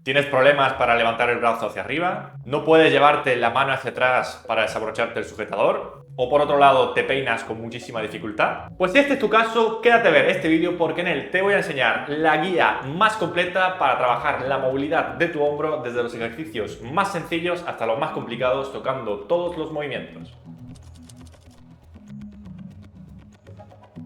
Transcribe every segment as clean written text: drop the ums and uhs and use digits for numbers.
¿Tienes problemas para levantar el brazo hacia arriba? ¿No puedes llevarte la mano hacia atrás para desabrocharte el sujetador? ¿O por otro lado te peinas con muchísima dificultad? Pues si este es tu caso, quédate a ver este vídeo porque en él te voy a enseñar la guía más completa para trabajar la movilidad de tu hombro desde los ejercicios más sencillos hasta los más complicados, tocando todos los movimientos.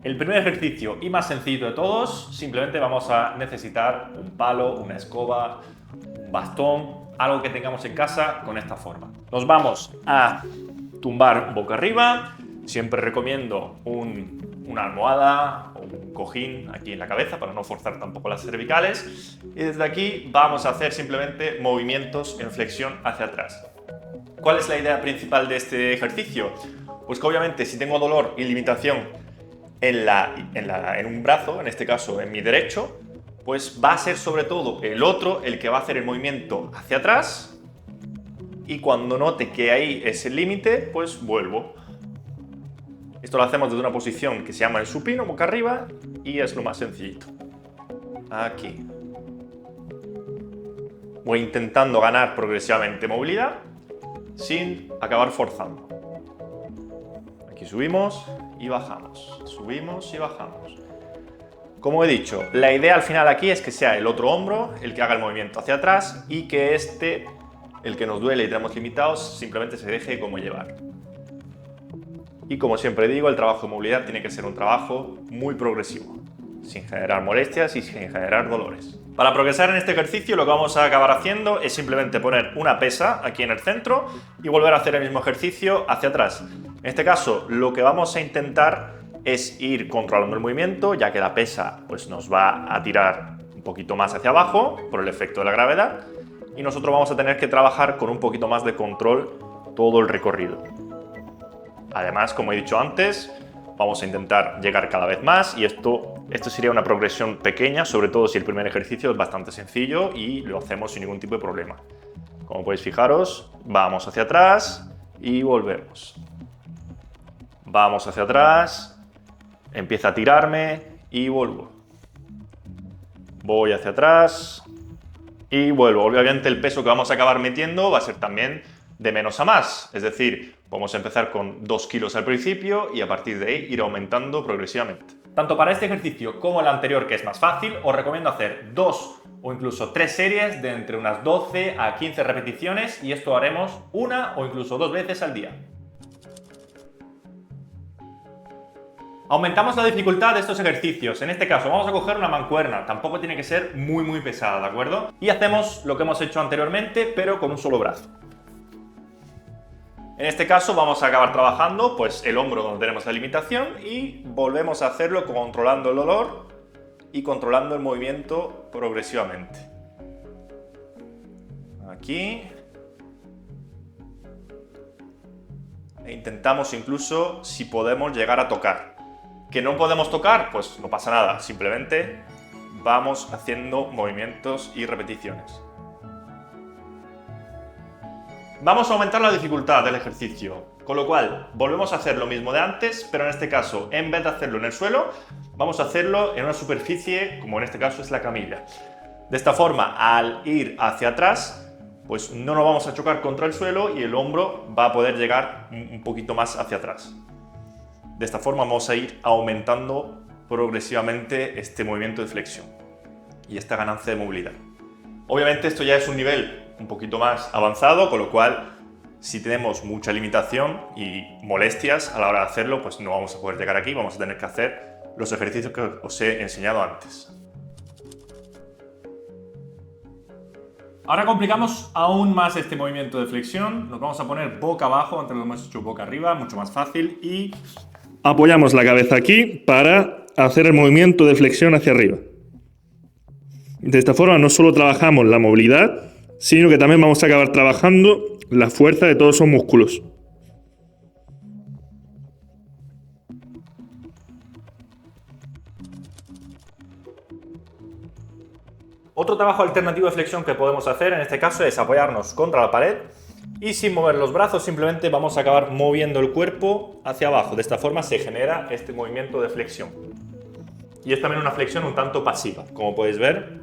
El primer ejercicio y más sencillo de todos, simplemente vamos a necesitar un palo, una escoba, un bastón, algo que tengamos en casa con esta forma. Nos vamos a tumbar boca arriba. Siempre recomiendo una almohada o un cojín aquí en la cabeza para no forzar tampoco las cervicales. Y desde aquí vamos a hacer simplemente movimientos en flexión hacia atrás. ¿Cuál es la idea principal de este ejercicio? Pues que obviamente si tengo dolor y limitación en un brazo, en este caso en mi derecho, pues va a ser sobre todo el otro el que va a hacer el movimiento hacia atrás, y cuando note que ahí es el límite, pues vuelvo. Esto lo hacemos desde una posición que se llama el supino, boca arriba, y es lo más sencillito. Aquí. Voy intentando ganar progresivamente movilidad sin acabar forzando. Aquí subimos y bajamos, subimos y bajamos. Como he dicho, la idea al final aquí es que sea el otro hombro el que haga el movimiento hacia atrás y que este, el que nos duele y tenemos limitados, simplemente se deje como llevar. Y como siempre digo, el trabajo de movilidad tiene que ser un trabajo muy progresivo, sin generar molestias y sin generar dolores. Para progresar en este ejercicio lo que vamos a acabar haciendo es simplemente poner una pesa aquí en el centro y volver a hacer el mismo ejercicio hacia atrás. En este caso lo que vamos a intentar es ir controlando el movimiento, ya que la pesa pues, nos va a tirar un poquito más hacia abajo por el efecto de la gravedad, y nosotros vamos a tener que trabajar con un poquito más de control todo el recorrido. Además, como he dicho antes, vamos a intentar llegar cada vez más, y esto sería una progresión pequeña, sobre todo si el primer ejercicio es bastante sencillo y lo hacemos sin ningún tipo de problema. Como podéis fijaros, vamos hacia atrás y volvemos. Vamos hacia atrás, empieza a tirarme y vuelvo. Voy hacia atrás y vuelvo. Obviamente el peso que vamos a acabar metiendo va a ser también de menos a más, es decir, vamos a empezar con 2 kilos al principio y a partir de ahí ir aumentando progresivamente. Tanto para este ejercicio como el anterior, que es más fácil, os recomiendo hacer 2 o incluso 3 series de entre unas 12 a 15 repeticiones, y esto haremos 1 o incluso 2 veces al día. Aumentamos la dificultad de estos ejercicios. En este caso vamos a coger una mancuerna, tampoco tiene que ser muy pesada, ¿de acuerdo? Y hacemos lo que hemos hecho anteriormente, pero con un solo brazo. En este caso vamos a acabar trabajando pues, el hombro donde tenemos la limitación, y volvemos a hacerlo controlando el dolor y controlando el movimiento progresivamente. Aquí. E intentamos incluso, si podemos, llegar a tocar. ¿Que no podemos tocar? Pues no pasa nada, simplemente vamos haciendo movimientos y repeticiones. Vamos a aumentar la dificultad del ejercicio, con lo cual volvemos a hacer lo mismo de antes, pero en este caso, en vez de hacerlo en el suelo, vamos a hacerlo en una superficie, como en este caso es la camilla. De esta forma, al ir hacia atrás, pues no nos vamos a chocar contra el suelo y el hombro va a poder llegar un poquito más hacia atrás. De esta forma vamos a ir aumentando progresivamente este movimiento de flexión y esta ganancia de movilidad. Obviamente esto ya es un nivel un poquito más avanzado, con lo cual si tenemos mucha limitación y molestias a la hora de hacerlo, pues no vamos a poder llegar aquí, vamos a tener que hacer los ejercicios que os he enseñado antes. Ahora complicamos aún más este movimiento de flexión, nos vamos a poner boca abajo, antes lo hemos hecho boca arriba, mucho más fácil, y apoyamos la cabeza aquí para hacer el movimiento de flexión hacia arriba. De esta forma no solo trabajamos la movilidad, sino que también vamos a acabar trabajando la fuerza de todos esos músculos. Otro trabajo alternativo de flexión que podemos hacer en este caso es apoyarnos contra la pared y sin mover los brazos simplemente vamos a acabar moviendo el cuerpo hacia abajo. De esta forma se genera este movimiento de flexión. Y es también una flexión un tanto pasiva, como podéis ver.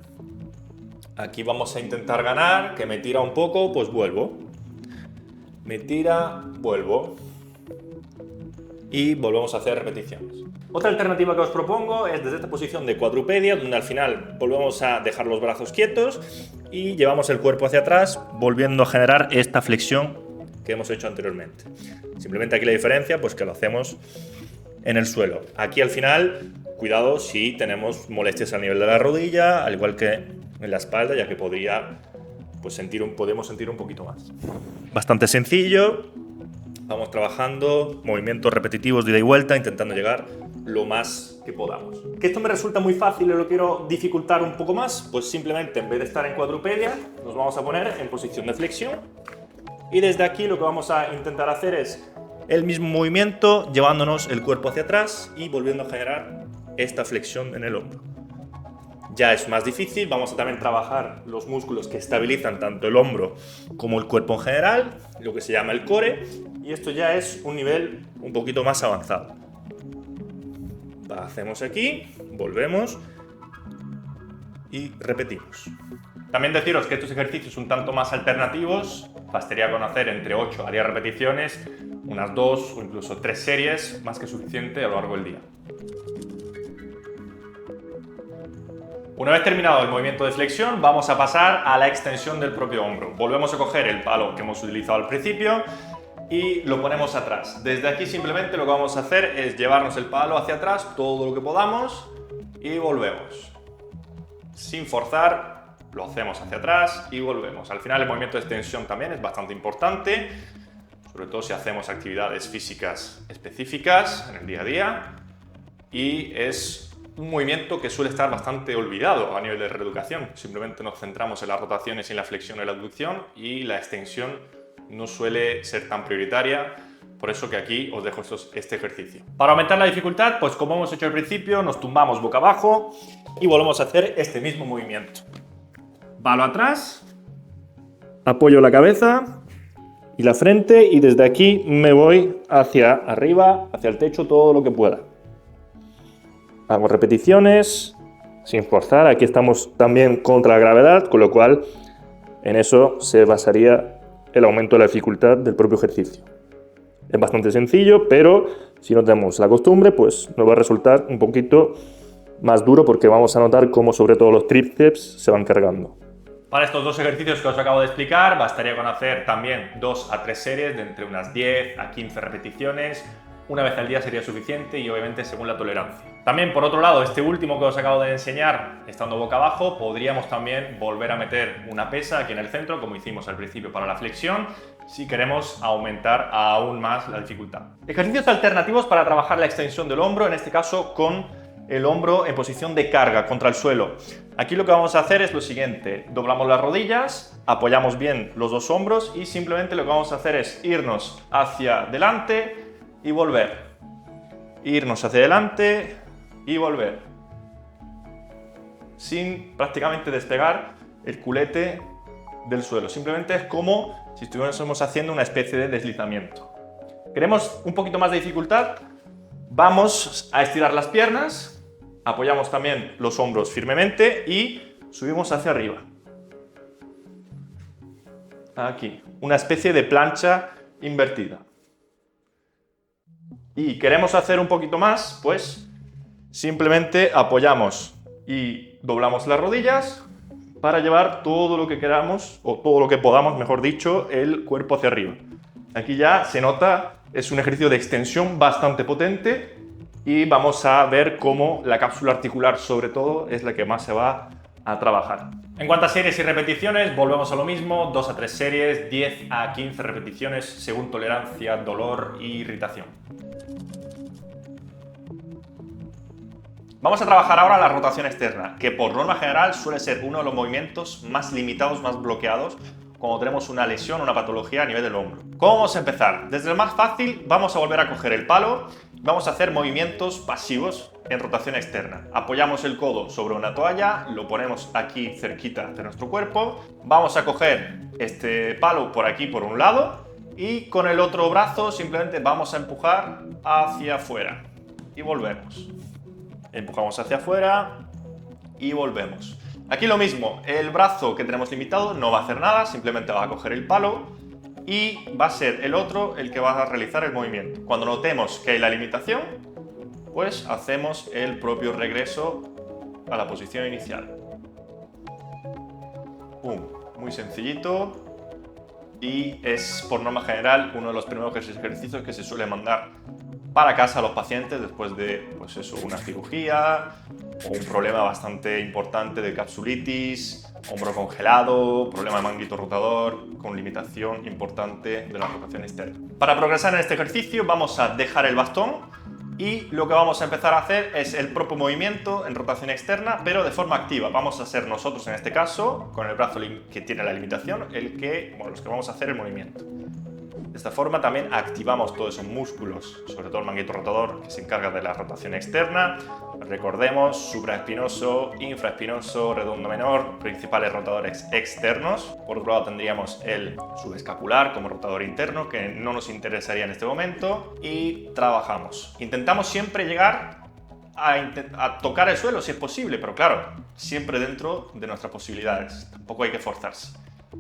Aquí vamos a intentar ganar, que me tira un poco, pues vuelvo. Me tira, vuelvo. Y volvemos a hacer repeticiones. Otra alternativa que os propongo es desde esta posición de cuadrupedia, donde al final volvemos a dejar los brazos quietos y llevamos el cuerpo hacia atrás, volviendo a generar esta flexión que hemos hecho anteriormente. Simplemente aquí la diferencia, pues que lo hacemos en el suelo. Aquí al final, cuidado si tenemos molestias a nivel de la rodilla, al igual que en la espalda, ya que podemos sentir un poquito más. Bastante sencillo. Vamos trabajando movimientos repetitivos de ida y vuelta, intentando llegar lo más que podamos. ¿Que esto me resulta muy fácil y lo quiero dificultar un poco más? Pues simplemente en vez de estar en cuadrupedia, nos vamos a poner en posición de flexión. Y desde aquí lo que vamos a intentar hacer es el mismo movimiento, llevándonos el cuerpo hacia atrás y volviendo a generar esta flexión en el hombro. Ya es más difícil, vamos a también trabajar los músculos que estabilizan tanto el hombro como el cuerpo en general, lo que se llama el core, y esto ya es un nivel un poquito más avanzado. Hacemos aquí, volvemos y repetimos. También deciros que estos ejercicios un tanto más alternativos, bastaría con hacer entre 8 a 10 repeticiones, unas 2 o incluso 3 series, más que suficiente a lo largo del día. Una vez terminado el movimiento de flexión, vamos a pasar a la extensión del propio hombro. Volvemos a coger el palo que hemos utilizado al principio y lo ponemos atrás. Desde aquí simplemente lo que vamos a hacer es llevarnos el palo hacia atrás todo lo que podamos y volvemos. Sin forzar, lo hacemos hacia atrás y volvemos. Al final el movimiento de extensión también es bastante importante, sobre todo si hacemos actividades físicas específicas en el día a día, y es un movimiento que suele estar bastante olvidado a nivel de reeducación. Simplemente nos centramos en las rotaciones y en la flexión y la abducción, y la extensión no suele ser tan prioritaria, por eso que aquí os dejo este ejercicio. Para aumentar la dificultad, pues como hemos hecho al principio, nos tumbamos boca abajo y volvemos a hacer este mismo movimiento. Palo atrás, apoyo la cabeza y la frente, y desde aquí me voy hacia arriba, hacia el techo todo lo que pueda. Hago repeticiones sin forzar. Aquí estamos también contra la gravedad, con lo cual en eso se basaría el aumento de la dificultad del propio ejercicio. Es bastante sencillo, pero si no tenemos la costumbre, pues nos va a resultar un poquito más duro, porque vamos a notar cómo sobre todo los tríceps se van cargando. Para estos dos ejercicios que os acabo de explicar, bastaría con hacer también 2 a 3 series de entre unas 10 a 15 repeticiones. Una vez al día sería suficiente, y obviamente según la tolerancia. También, por otro lado, este último que os acabo de enseñar, estando boca abajo, podríamos también volver a meter una pesa aquí en el centro, como hicimos al principio para la flexión, si queremos aumentar aún más la dificultad. Ejercicios alternativos para trabajar la extensión del hombro, en este caso con el hombro en posición de carga contra el suelo. Aquí lo que vamos a hacer es lo siguiente: doblamos las rodillas, apoyamos bien los dos hombros y simplemente lo que vamos a hacer es irnos hacia adelante y volver. Irnos hacia adelante y volver. Sin prácticamente despegar el culete del suelo. Simplemente es como si estuviésemos haciendo una especie de deslizamiento. ¿Queremos un poquito más de dificultad? Vamos a estirar las piernas, apoyamos también los hombros firmemente y subimos hacia arriba. Aquí, una especie de plancha invertida. Y queremos hacer un poquito más, pues simplemente apoyamos y doblamos las rodillas para llevar todo lo que queramos, o todo lo que podamos, mejor dicho, el cuerpo hacia arriba. Aquí ya se nota, es un ejercicio de extensión bastante potente, y vamos a ver cómo la cápsula articular, sobre todo, es la que más se va a trabajar. En cuanto a series y repeticiones, volvemos a lo mismo: 2 a 3 series, 10 a 15 repeticiones, según tolerancia, dolor e irritación. Vamos a trabajar ahora la rotación externa, que por norma general suele ser uno de los movimientos más limitados, más bloqueados, cuando tenemos una lesión o una patología a nivel del hombro. ¿Cómo vamos a empezar? Desde el más fácil, vamos a volver a coger el palo, vamos a hacer movimientos pasivos en rotación externa. Apoyamos el codo sobre una toalla, lo ponemos aquí cerquita de nuestro cuerpo, vamos a coger este palo por aquí por un lado, y con el otro brazo simplemente vamos a empujar hacia afuera y volvemos. Empujamos hacia afuera y volvemos. Aquí lo mismo, el brazo que tenemos limitado no va a hacer nada, simplemente va a coger el palo y va a ser el otro el que va a realizar el movimiento. Cuando notemos que hay la limitación, pues hacemos el propio regreso a la posición inicial. Muy sencillito y es por norma general uno de los primeros ejercicios que se suele mandar para casa a los pacientes después de pues eso, una cirugía o un problema bastante importante de capsulitis, hombro congelado, problema de manguito rotador con limitación importante de la rotación externa. Para progresar en este ejercicio vamos a dejar el bastón y lo que vamos a empezar a hacer es el propio movimiento en rotación externa, pero de forma activa. Vamos a ser nosotros en este caso, con el brazo que tiene la limitación, los que vamos a hacer el movimiento. De esta forma también activamos todos esos músculos, sobre todo el manguito rotador que se encarga de la rotación externa. Recordemos, supraespinoso, infraespinoso, redondo menor, principales rotadores externos. Por otro lado tendríamos el subescapular como rotador interno, que no nos interesaría en este momento. Y trabajamos. Intentamos siempre llegar a tocar el suelo si es posible, pero claro, siempre dentro de nuestras posibilidades. Tampoco hay que forzarse.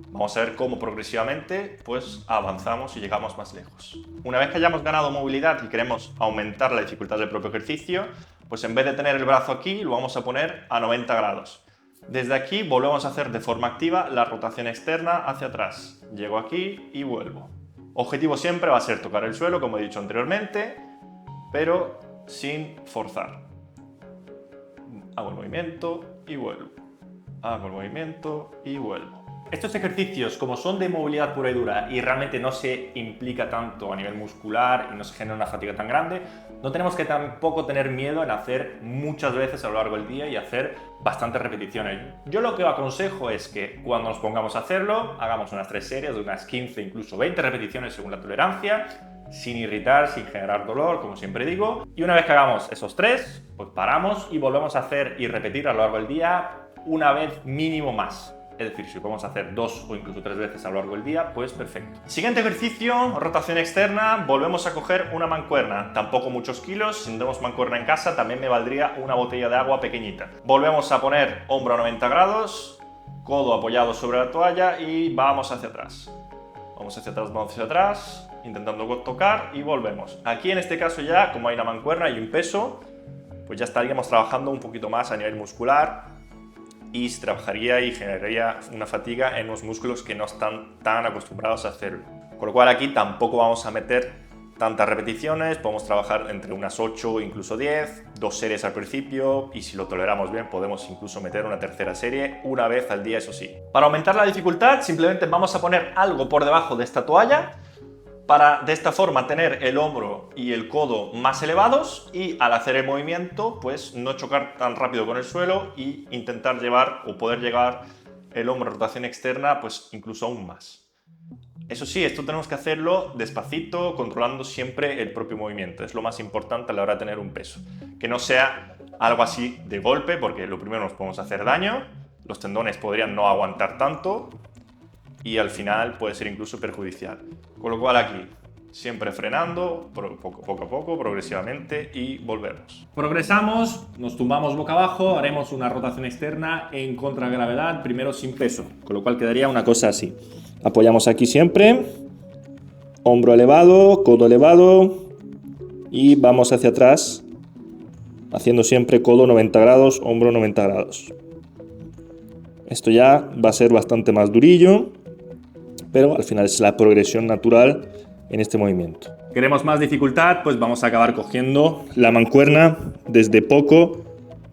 Vamos a ver cómo progresivamente pues avanzamos y llegamos más lejos. Una vez que hayamos ganado movilidad y queremos aumentar la dificultad del propio ejercicio, pues en vez de tener el brazo aquí, lo vamos a poner a 90 grados. Desde aquí volvemos a hacer de forma activa la rotación externa hacia atrás. Llego aquí y vuelvo. Objetivo siempre va a ser tocar el suelo, como he dicho anteriormente, pero sin forzar. Hago el movimiento y vuelvo. Hago el movimiento y vuelvo. Estos ejercicios, como son de movilidad pura y dura y realmente no se implica tanto a nivel muscular y no se genera una fatiga tan grande, no tenemos que tampoco tener miedo en hacer muchas veces a lo largo del día y hacer bastantes repeticiones. Yo lo que os aconsejo es que cuando nos pongamos a hacerlo, hagamos unas 3 series de unas 15, incluso 20 repeticiones según la tolerancia, sin irritar, sin generar dolor, como siempre digo. Y una vez que hagamos esos 3, pues paramos y volvemos a hacer y repetir a lo largo del día una vez mínimo más. Es decir, si podemos hacer 2 o incluso 3 veces a lo largo del día, pues perfecto. Siguiente ejercicio, rotación externa, volvemos a coger una mancuerna, tampoco muchos kilos, si no tenemos mancuerna en casa también me valdría una botella de agua pequeñita. Volvemos a poner hombro a 90 grados, codo apoyado sobre la toalla y vamos hacia atrás. Vamos hacia atrás, vamos hacia atrás, intentando tocar y volvemos. Aquí en este caso ya, como hay una mancuerna y un peso, pues ya estaríamos trabajando un poquito más a nivel muscular, y se trabajaría y generaría una fatiga en los músculos que no están tan acostumbrados a hacerlo. Con lo cual aquí tampoco vamos a meter tantas repeticiones, podemos trabajar entre unas 8 o incluso 10, 2 series al principio y si lo toleramos bien podemos incluso meter una tercera serie una vez al día, eso sí. Para aumentar la dificultad simplemente vamos a poner algo por debajo de esta toalla para de esta forma tener el hombro y el codo más elevados y al hacer el movimiento pues no chocar tan rápido con el suelo y intentar llevar o poder llevar el hombro a rotación externa pues incluso aún más. Eso sí, esto tenemos que hacerlo despacito, controlando siempre el propio movimiento. Es lo más importante a la hora de tener un peso. Que no sea algo así de golpe, porque lo primero nos podemos hacer daño, los tendones podrían no aguantar tanto y al final puede ser incluso perjudicial. Con lo cual aquí, siempre frenando, poco a poco, progresivamente y volvemos. Progresamos, nos tumbamos boca abajo, haremos una rotación externa en contragravedad, primero sin peso, con lo cual quedaría una cosa así. Apoyamos aquí siempre, hombro elevado, codo elevado y vamos hacia atrás, haciendo siempre codo 90 grados, hombro 90 grados. Esto ya va a ser bastante más durillo, pero al final es la progresión natural en este movimiento. ¿Queremos más dificultad? Pues vamos a acabar cogiendo la mancuerna desde poco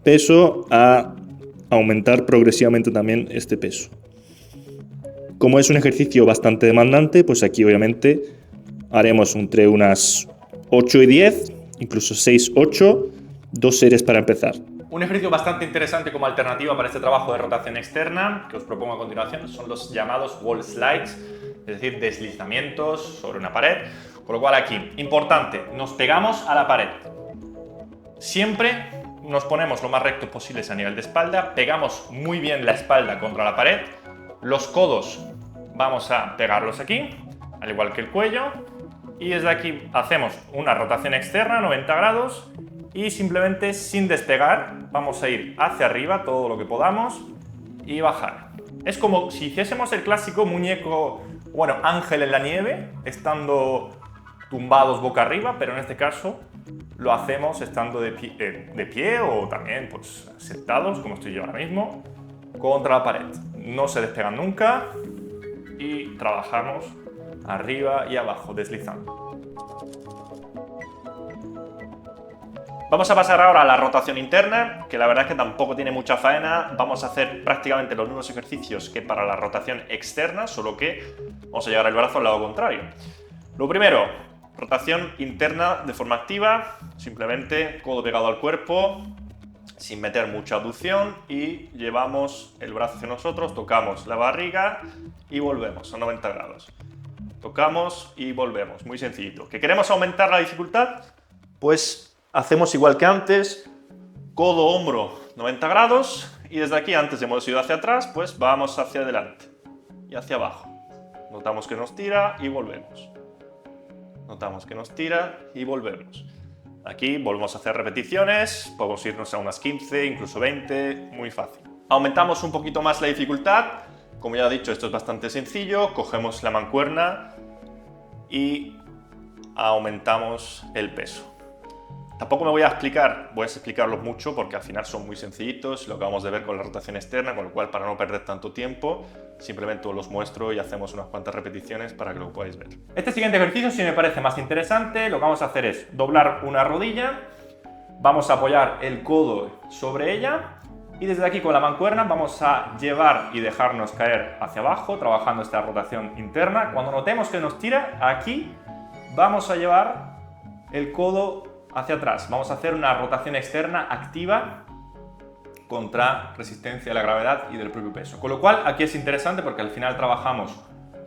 peso a aumentar progresivamente también este peso. Como es un ejercicio bastante demandante, pues aquí obviamente haremos entre unas 8 y 10, incluso 6, 8, 2 series para empezar. Un ejercicio bastante interesante como alternativa para este trabajo de rotación externa que os propongo a continuación son los llamados wall slides, es decir, deslizamientos sobre una pared. Con lo cual aquí, importante, nos pegamos a la pared. Siempre nos ponemos lo más rectos posibles a nivel de espalda, pegamos muy bien la espalda contra la pared, los codos vamos a pegarlos aquí, al igual que el cuello, y desde aquí hacemos una rotación externa, 90 grados, y simplemente sin despegar vamos a ir hacia arriba todo lo que podamos y bajar. Es como si hiciésemos el clásico muñeco, bueno, ángel en la nieve, estando tumbados boca arriba, pero en este caso lo hacemos estando de pie o también pues sentados, como estoy yo ahora mismo, contra la pared. No se despegan nunca y trabajamos arriba y abajo, deslizando. Vamos a pasar ahora a la rotación interna, que la verdad es que tampoco tiene mucha faena. Vamos a hacer prácticamente los mismos ejercicios que para la rotación externa, solo que vamos a llevar el brazo al lado contrario. Lo primero, rotación interna de forma activa, simplemente codo pegado al cuerpo, sin meter mucha abducción, y llevamos el brazo hacia nosotros, tocamos la barriga y volvemos a 90 grados. Tocamos y volvemos, muy sencillito. ¿Que queremos aumentar la dificultad? Pues hacemos igual que antes, codo, hombro, 90 grados, y desde aquí, antes hemos ido hacia atrás, pues vamos hacia adelante y hacia abajo. Notamos que nos tira y volvemos. Notamos que nos tira y volvemos. Aquí volvemos a hacer repeticiones, podemos irnos a unas 15, incluso 20, muy fácil. Aumentamos un poquito más la dificultad. Como ya he dicho, esto es bastante sencillo. Cogemos la mancuerna y aumentamos el peso. Tampoco me voy a explicarlos mucho porque al final son muy sencillitos, lo acabamos de ver con la rotación externa, con lo cual para no perder tanto tiempo, simplemente os los muestro y hacemos unas cuantas repeticiones para que lo podáis ver. Este siguiente ejercicio sí me parece más interesante. Lo que vamos a hacer es doblar una rodilla, vamos a apoyar el codo sobre ella y desde aquí con la mancuerna vamos a llevar y dejarnos caer hacia abajo, trabajando esta rotación interna. Cuando notemos que nos tira, aquí vamos a llevar el codo hacia atrás. Vamos a hacer una rotación externa activa contra resistencia de la gravedad y del propio peso. Con lo cual, aquí es interesante porque al final trabajamos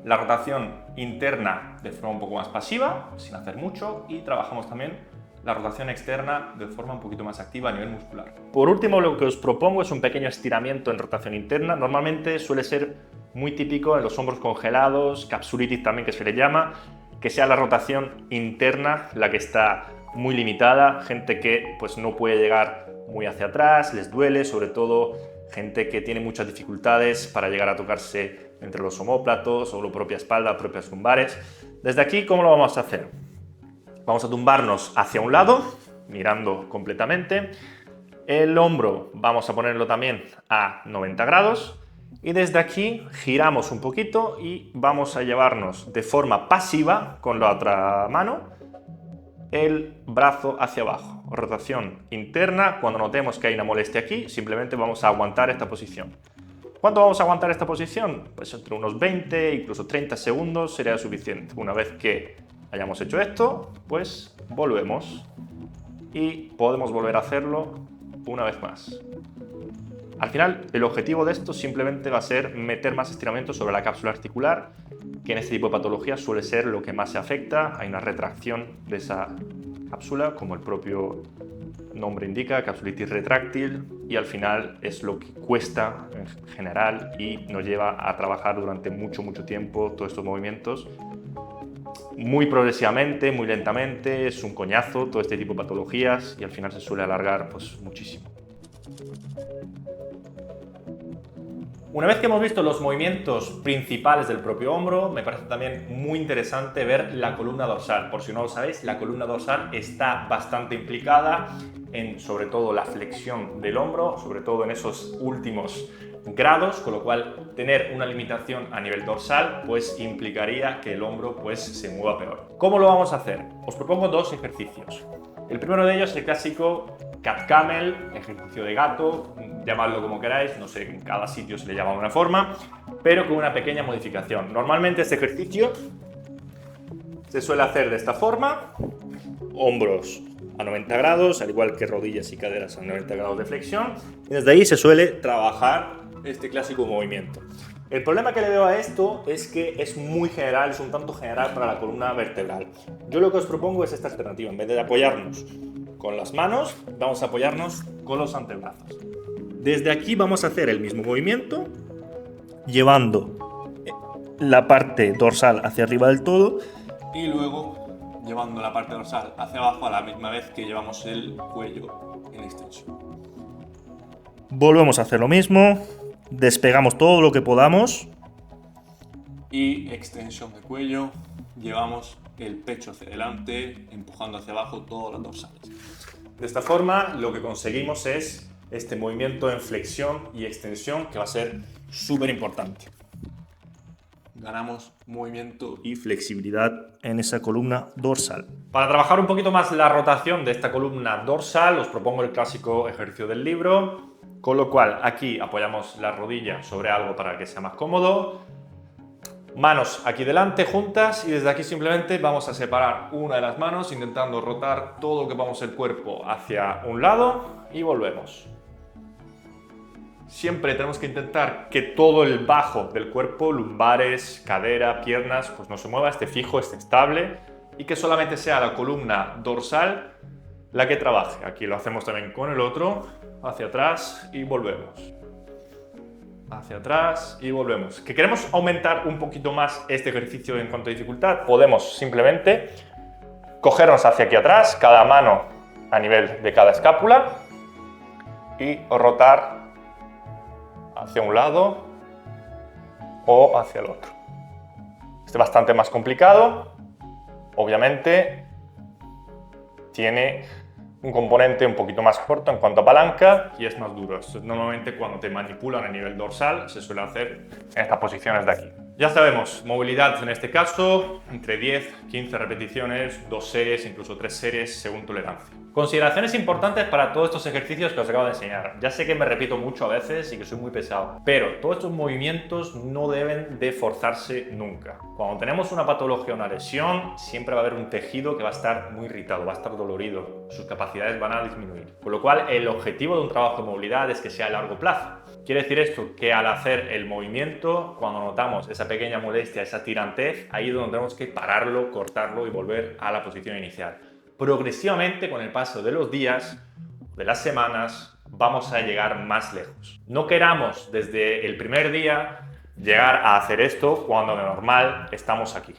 la rotación interna de forma un poco más pasiva, sin hacer mucho, y trabajamos también la rotación externa de forma un poquito más activa a nivel muscular. Por último, lo que os propongo es un pequeño estiramiento en rotación interna. Normalmente suele ser muy típico en los hombros congelados, capsulitis también que se le llama, que sea la rotación interna la que está muy limitada, gente que pues no puede llegar muy hacia atrás, les duele, sobre todo gente que tiene muchas dificultades para llegar a tocarse entre los omóplatos o la propia espalda, propias lumbares. Desde aquí, ¿cómo lo vamos a hacer? Vamos a tumbarnos hacia un lado, mirando completamente. El hombro vamos a ponerlo también a 90 grados y desde aquí giramos un poquito y vamos a llevarnos de forma pasiva con la otra mano el brazo hacia abajo. Rotación interna. Cuando notemos que hay una molestia aquí, simplemente vamos a aguantar esta posición. ¿Cuánto vamos a aguantar esta posición? Pues entre unos 20, incluso 30 segundos sería suficiente. Una vez que hayamos hecho esto, pues volvemos y podemos volver a hacerlo una vez más. Al final, el objetivo de esto simplemente va a ser meter más estiramiento sobre la cápsula articular, que en este tipo de patologías suele ser lo que más se afecta. Hay una retracción de esa cápsula, como el propio nombre indica, capsulitis retráctil, y al final es lo que cuesta en general y nos lleva a trabajar durante mucho tiempo todos estos movimientos. Muy progresivamente, muy lentamente, es un coñazo todo este tipo de patologías y al final se suele alargar pues muchísimo. Una vez que hemos visto los movimientos principales del propio hombro, me parece también muy interesante ver la columna dorsal. Por si no lo sabéis, la columna dorsal está bastante implicada en sobre todo la flexión del hombro, sobre todo en esos últimos grados, con lo cual tener una limitación a nivel dorsal pues implicaría que el hombro pues se mueva peor. ¿Cómo lo vamos a hacer? Os propongo dos ejercicios. El primero de ellos es el clásico cat camel, ejercicio de gato, llamadlo como queráis, no sé, en cada sitio se le llama de una forma, pero con una pequeña modificación. Normalmente este ejercicio se suele hacer de esta forma, hombros a 90 grados, al igual que rodillas y caderas a 90 grados de flexión, y desde ahí se suele trabajar este clásico movimiento. El problema que le veo a esto es que es muy general, es un tanto general para la columna vertebral. Yo lo que os propongo es esta alternativa. En vez de apoyarnos con las manos, vamos a apoyarnos con los antebrazos. Desde aquí vamos a hacer el mismo movimiento, llevando la parte dorsal hacia arriba del todo y luego llevando la parte dorsal hacia abajo a la misma vez que llevamos el cuello en extensión. Volvemos a hacer lo mismo. despegamos todo lo que podamos. Y extensión de cuello, llevamos el pecho hacia adelante, empujando hacia abajo todas las dorsales. De esta forma lo que conseguimos es este movimiento en flexión y extensión que va a ser súper importante. Ganamos movimiento y flexibilidad en esa columna dorsal. Para trabajar un poquito más la rotación de esta columna dorsal, os propongo el clásico ejercicio del libro, con lo cual aquí apoyamos la rodilla sobre algo para que sea más cómodo. Manos aquí delante juntas y desde aquí simplemente vamos a separar una de las manos intentando rotar todo lo que vamos el cuerpo hacia un lado y volvemos. Siempre tenemos que intentar que todo el bajo del cuerpo, lumbares, cadera, piernas, pues no se mueva, esté fijo, esté estable y que solamente sea la columna dorsal la que trabaje. Aquí lo hacemos también con el otro, hacia atrás y volvemos. Hacia atrás y volvemos. ¿Que queremos aumentar un poquito más este ejercicio en cuanto a dificultad? Podemos simplemente cogernos hacia aquí atrás, cada mano a nivel de cada escápula y rotar hacia un lado o hacia el otro. Este es bastante más complicado. Obviamente tiene un componente un poquito más corto en cuanto a palanca y es más duro. Esto normalmente cuando te manipulan a nivel dorsal se suele hacer en estas posiciones de aquí. Ya sabemos, movilidad en este caso, entre 10, 15 repeticiones, 2 series, incluso 3 series según tolerancia. Consideraciones importantes para todos estos ejercicios que os acabo de enseñar. Ya sé que me repito mucho a veces y que soy muy pesado, pero todos estos movimientos no deben de forzarse nunca. Cuando tenemos una patología o una lesión, siempre va a haber un tejido que va a estar muy irritado, va a estar dolorido, sus capacidades van a disminuir. Con lo cual, el objetivo de un trabajo de movilidad es que sea a largo plazo. Quiere decir esto que al hacer el movimiento, cuando notamos esa pequeña molestia, esa tirantez, ahí es donde tenemos que pararlo, cortarlo y volver a la posición inicial. Progresivamente, con el paso de los días, de las semanas, vamos a llegar más lejos. No queramos desde el primer día llegar a hacer esto cuando de normal estamos aquí.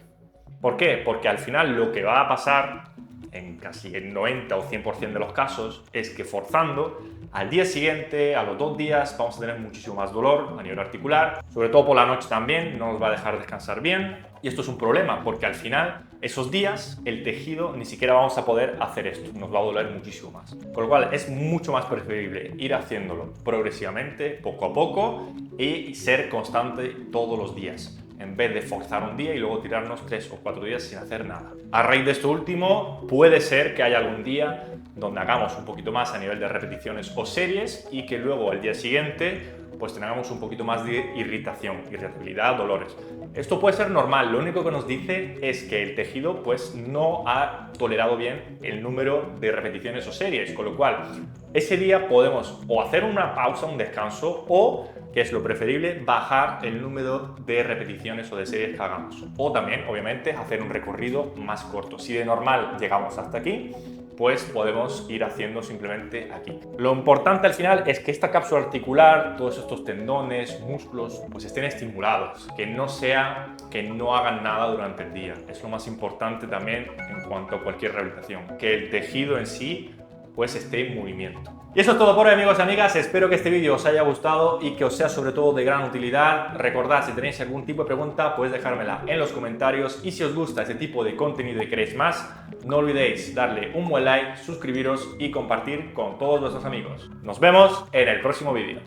¿Por qué? Porque al final lo que va a pasar en casi el 90 o 100% de los casos es que forzando, al día siguiente, a los 2 días, vamos a tener muchísimo más dolor a nivel articular, sobre todo por la noche también, no nos va a dejar descansar bien. Y esto es un problema porque al final, esos días, el tejido ni siquiera vamos a poder hacer esto, nos va a doler muchísimo más. Con lo cual es mucho más preferible ir haciéndolo progresivamente, poco a poco, y ser constante todos los días, en vez de forzar un día y luego tirarnos 3 o 4 días sin hacer nada. A raíz de esto último, puede ser que haya algún día donde hagamos un poquito más a nivel de repeticiones o series y que luego al día siguiente pues tengamos un poquito más de irritación, irritabilidad, dolores. Esto puede ser normal, lo único que nos dice es que el tejido pues no ha tolerado bien el número de repeticiones o series, con lo cual ese día podemos o hacer una pausa, un descanso, o, que es lo preferible, bajar el número de repeticiones o de series que hagamos. O también, obviamente, hacer un recorrido más corto. Si de normal llegamos hasta aquí, pues podemos ir haciendo simplemente aquí. Lo importante al final es que esta cápsula articular, todos estos tendones, músculos, pues estén estimulados, que no sea que no hagan nada durante el día. Es lo más importante también en cuanto a cualquier rehabilitación, que el tejido en sí pues esté en movimiento. Y eso es todo por hoy, amigos y amigas. Espero que este vídeo os haya gustado y que os sea sobre todo de gran utilidad. Recordad, si tenéis algún tipo de pregunta, podéis dejármela en los comentarios. Y si os gusta este tipo de contenido y queréis más, no olvidéis darle un buen like, suscribiros y compartir con todos vuestros amigos. Nos vemos en el próximo vídeo.